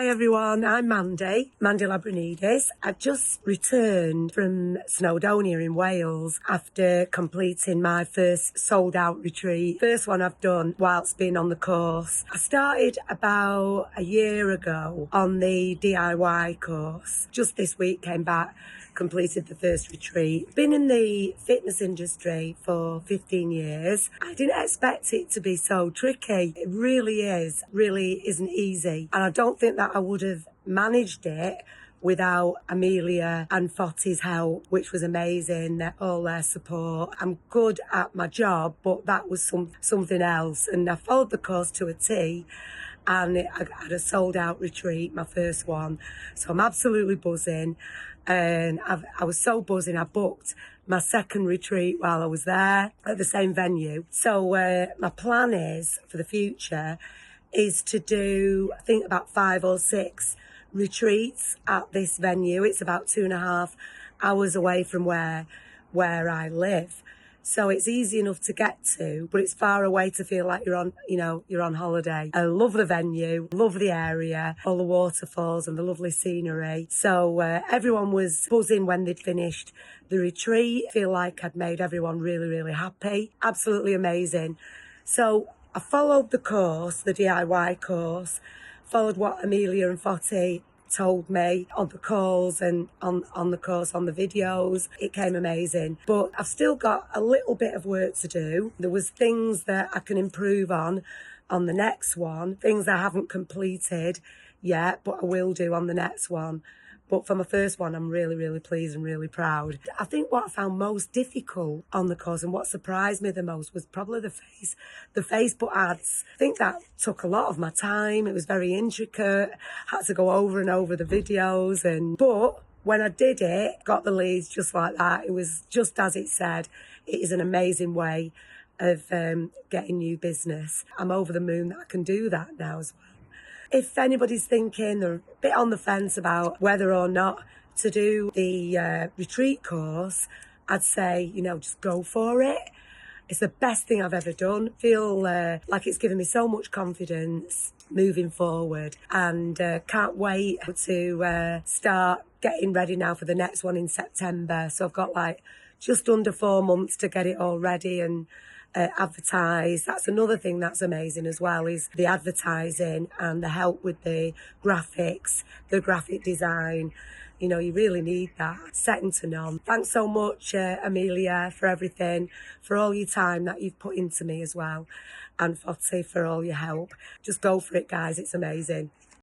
Hi everyone, I'm Mandy Labrinidis. I've just returned from Snowdonia in Wales after completing my first sold out retreat. First one I've done whilst being on the course. I started about a year ago on the DIY course. Just this week came back, completed the first retreat. Been in the fitness industry for 15 years. I didn't expect it to be so tricky. It really isn't easy. And I don't think that I would have managed it without Amelia and Fotti's help, which was amazing, all their support. I'm good at my job, but that was something else. And I followed the course to a T, and I had a sold out retreat, my first one. So I'm absolutely buzzing. And I was so buzzing, I booked my second retreat while I was there at the same venue. So my plan is, for the future, is to do, I think, about 5 or 6 retreats at this venue. It's about 2.5 hours away from where I live. So it's easy enough to get to, but it's far away to feel like you're on holiday. I love the venue, love the area, all the waterfalls and the lovely scenery. So everyone was buzzing when they'd finished the retreat. I feel like I'd made everyone really, really happy. Absolutely amazing. So I followed the course, the DIY course, followed what Amelia and Fotti told me on the calls and on the course, on the videos. It came amazing. But I've still got a little bit of work to do. There was things that I can improve on the next one, things I haven't completed yet, but I will do on the next one. But for my first one, I'm really, really pleased and really proud. I think what I found most difficult on the course and what surprised me the most was probably the Facebook ads. I think that took a lot of my time. It was very intricate. Had to go over and over the videos. But when I did it, got the leads just like that. It was just as it said. It is an amazing way of getting new business. I'm over the moon that I can do that now as well. If anybody's thinking they're a bit on the fence about whether or not to do the retreat course, I'd say, just go for it. It's the best thing I've ever done. Feel like it's given me so much confidence moving forward, and can't wait to start getting ready now for the next one in September. So I've got just under 4 months to get it all ready and advertise. That's another thing that's amazing as well, is the advertising and the help with the graphics, the graphic design. You really need that, second to none. Thanks so much, Amelia, for everything, for all your time that you've put into me as well, and Fotti for all your help. Just go for it, guys. It's amazing.